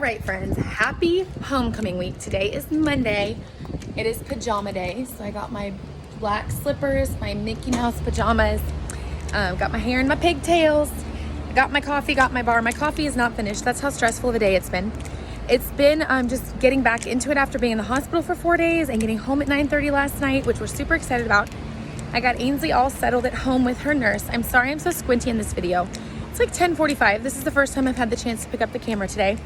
right, friends, happy homecoming week. Today is Monday. It is pajama day, so I got my black slippers, my Mickey Mouse pajamas, got my hair in my pigtails, got my coffee, got my bar. My coffee is not finished. That's how stressful of a day it's been. It's been just getting back into it after being in the hospital for 4 days and getting home at 9:30 last night, which we're super excited about. I got Ainsley all settled at home with her nurse. I'm sorry I'm so squinty in this video. It's like 10:45. This is the first time I've had the chance to pick up the camera today.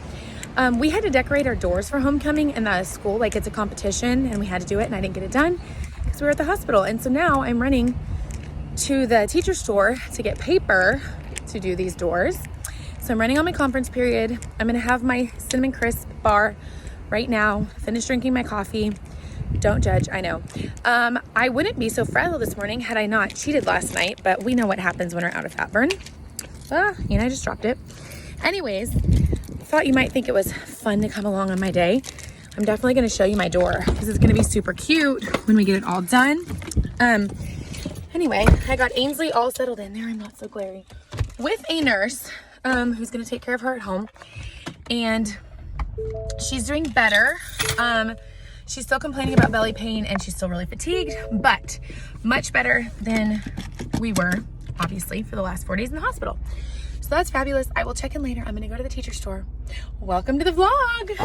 We had to decorate our doors for homecoming in the school, like it's a competition, and we had to do it, and I didn't get it done because we were at the hospital. And so now I'm running to the teacher store to get paper to do these doors. So I'm running on my conference period. I'm gonna have my cinnamon crisp bar right now, finish drinking my coffee. Don't judge, I know. I wouldn't be so frazzled this morning had I not cheated last night, but we know what happens when we're out of fat burn. And I just dropped it. Anyways, thought you might think it was fun to come along on my day. I'm definitely gonna show you my door because it's gonna be super cute when we get it all done. Anyway, I got Ainsley all settled in there. I'm not so glary. With a nurse who's gonna take care of her at home. And she's doing better. She's still complaining about belly pain and she's still really fatigued, but much better than we were, obviously, for the last 4 days in the hospital. So that's fabulous. I will check in later. I'm gonna go to the teacher store. Welcome to the vlog.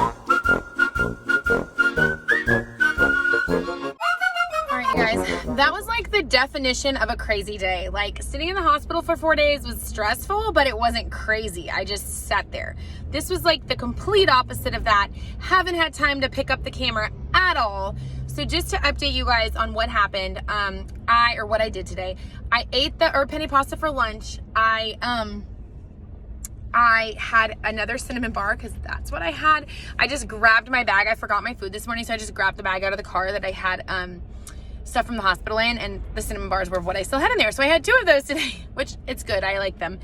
All right, you guys, that was like the definition of a crazy day. Like sitting in the hospital for 4 days was stressful, but it wasn't crazy. I just sat there. This was like the complete opposite of that. Haven't had time to pick up the camera at all. So just to update you guys on what happened, what I did today, I ate the herb penny pasta for lunch. I had another cinnamon bar because that's what I had. I just grabbed my bag. I forgot my food this morning, so I just grabbed the bag out of the car that I had stuff from the hospital in, and the cinnamon bars were what I still had in there. So I had 2 of those today, which it's good. I like them.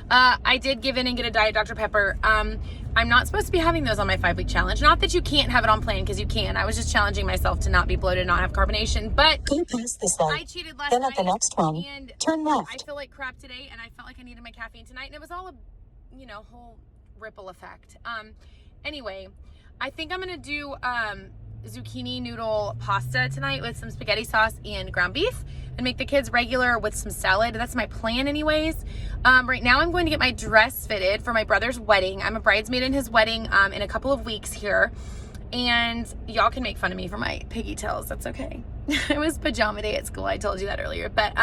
I did give in and get a Diet Dr. Pepper. I'm not supposed to be having those on my 5-week challenge. Not that you can't have it on plan, because you can. I was just challenging myself to not be bloated, not have carbonation, but go past this light. I cheated last then night. At the next one, and turn left. I feel like crap today, and I felt like I needed my caffeine tonight, and it was all a, whole ripple effect. Anyway, I think I'm gonna do zucchini noodle pasta tonight with some spaghetti sauce and ground beef, and make the kids regular with some salad. That's my plan anyways. Right now I'm going to get my dress fitted for my brother's wedding. I'm a bridesmaid in his wedding in a couple of weeks here, and y'all can make fun of me for my piggy tails. That's okay. It was pajama day at school. I told you that earlier, but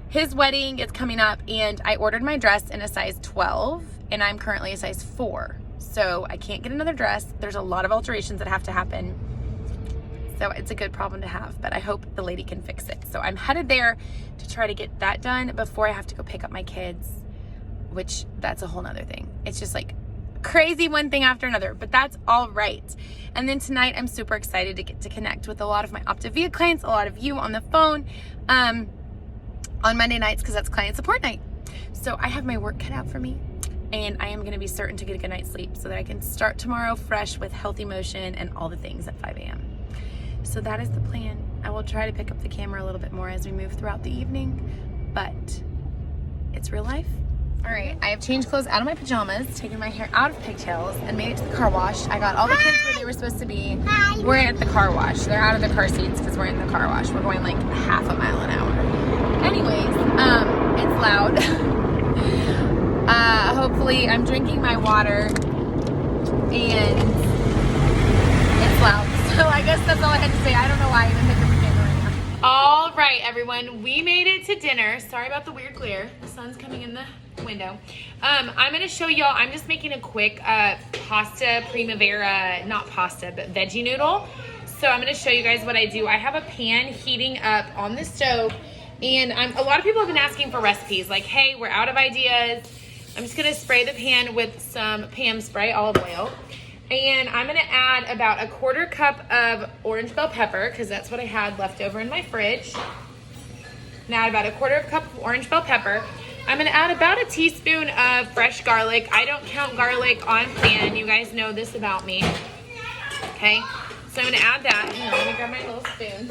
his wedding is coming up, and I ordered my dress in a size 12, and I'm currently a size 4. So I can't get another dress. There's a lot of alterations that have to happen. So it's a good problem to have, but I hope the lady can fix it. So I'm headed there to try to get that done before I have to go pick up my kids, which that's a whole nother thing. It's just like crazy one thing after another, but that's all right. And then tonight I'm super excited to get to connect with a lot of my Optavia clients, a lot of you on the phone on Monday nights, because that's client support night. So I have my work cut out for me. And I am going to be certain to get a good night's sleep so that I can start tomorrow fresh with healthy motion and all the things at 5 a.m. So that is the plan. I will try to pick up the camera a little bit more as we move throughout the evening, but it's real life. All right, I have changed clothes out of my pajamas, taken my hair out of pigtails, and made it to the car wash. I got all the kids where they were supposed to be. We're at the car wash. They're out of their car seats because we're in the car wash. We're going like half a mile an hour. Anyways, it's loud. Hopefully I'm drinking my water and it's loud. So I guess that's all I had to say. I don't know why I even picked up the camera right now. All right, everyone, we made it to dinner. Sorry about the weird glare. The sun's coming in the window. I'm gonna show y'all, I'm just making a quick pasta Primavera, not pasta, but veggie noodle. So I'm gonna show you guys what I do. I have a pan heating up on the stove, and a lot of people have been asking for recipes, like, hey, we're out of ideas. I'm just gonna spray the pan with some Pam spray olive oil. And I'm gonna add about 1/4 cup of orange bell pepper, because that's what I had left over in my fridge. Now about 1/4 cup of orange bell pepper. I'm gonna add about a teaspoon of fresh garlic. I don't count garlic on plan. You guys know this about me. Okay, so I'm gonna add that. Let me grab my little spoon.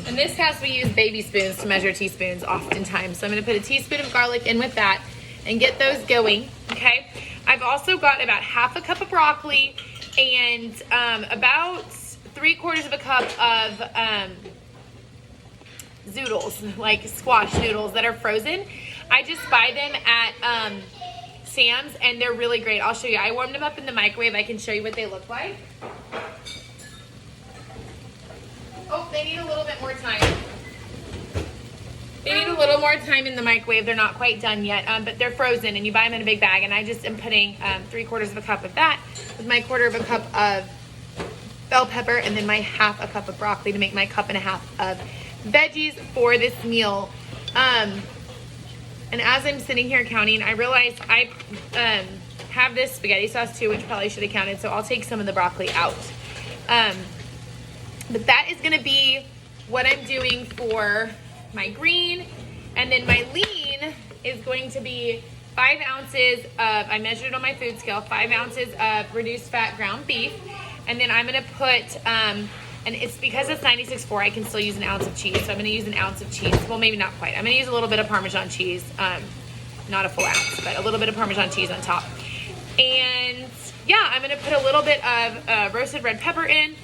And this has, we use baby spoons to measure teaspoons oftentimes. So I'm gonna put a teaspoon of garlic in with that. and get those going, okay? I've also got about half a cup of broccoli and about 3/4 of a cup of zoodles, like squash noodles that are frozen. I just buy them at Sam's, and they're really great. I'll show you. I warmed them up in the microwave. I can show you what they look like. Oh, they need a little bit more time. They need a little more time in the microwave. They're not quite done yet, but they're frozen, and you buy them in a big bag. And I just am putting 3/4 of a cup of that with my 1/4 of a cup of bell pepper, and then my 1/2 a cup of broccoli to make my 1.5 cups of veggies for this meal. And as I'm sitting here counting, I realized I have this spaghetti sauce too, which probably should have counted, so I'll take some of the broccoli out. But that is gonna be what I'm doing for my green. And then my lean is going to be 5 ounces of, I measured it on my food scale, 5 ounces of reduced fat ground beef. And then I'm gonna put, and it's because it's 96.4, I can still use an ounce of cheese. So I'm gonna use an ounce of cheese. Well, maybe not quite. I'm gonna use a little bit of Parmesan cheese, not a full ounce, but a little bit of Parmesan cheese on top. And yeah, I'm gonna put a little bit of roasted red pepper in.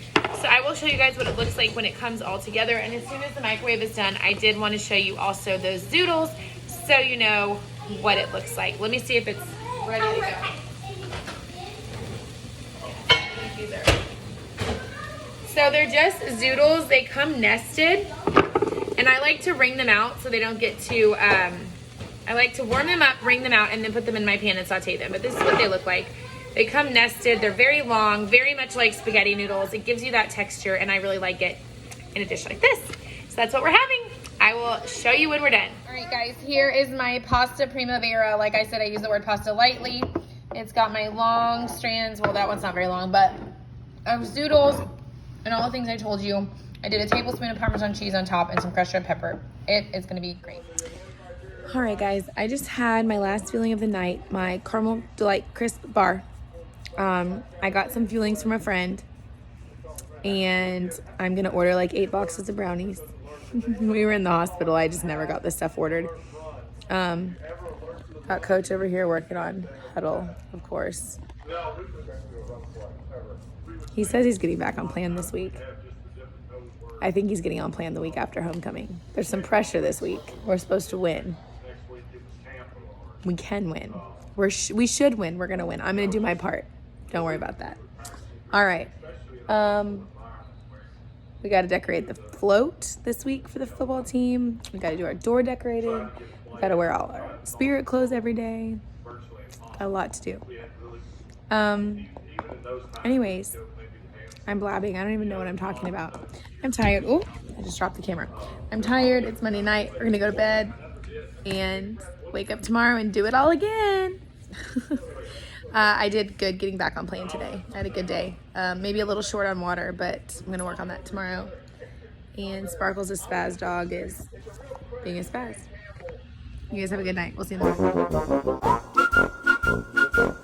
So I will show you guys what it looks like when it comes all together. And as soon as the microwave is done, I did want to show you also those zoodles so you know what it looks like. Let me see if it's ready to go. So they're just zoodles. They come nested. And I like to wring them out so they don't get too, I like to warm them up, wring them out, and then put them in my pan and saute them. But this is what they look like. They come nested. They're very long, very much like spaghetti noodles. It gives you that texture, and I really like it in a dish like this. So that's what we're having. I will show you when we're done. All right, guys, here is my pasta Primavera. Like I said, I use the word pasta lightly. It's got my long strands. Well, that one's not very long, but of zoodles and all the things I told you. I did a tablespoon of Parmesan cheese on top and some crushed red pepper. It is going to be great. All right, guys, I just had my last fueling of the night, my Caramel Delight Crisp bar. I got some fuelings from a friend, and I'm gonna order like 8 boxes of brownies. We were in the hospital. I just never got this stuff ordered. Got Coach over here working on Huddle, of course. He says he's getting back on plan this week. I think he's getting on plan the week after homecoming. There's some pressure this week. We're supposed to win. We can win. We should win. We're gonna win. I'm gonna do my part. Don't worry about that. All right. We got to decorate the float this week for the football team. We got to do our door decorated. We got to wear all our spirit clothes every day. Got a lot to do. Anyways, I'm blabbing. I don't even know what I'm talking about. I'm tired. Oh, I just dropped the camera. I'm tired. It's Monday night. We're going to go to bed and wake up tomorrow and do it all again. I did good getting back on plane today. I had a good day. Maybe a little short on water, but I'm going to work on that tomorrow. And Sparkles, a spaz dog, is being a spaz. You guys have a good night. We'll see you in the morning.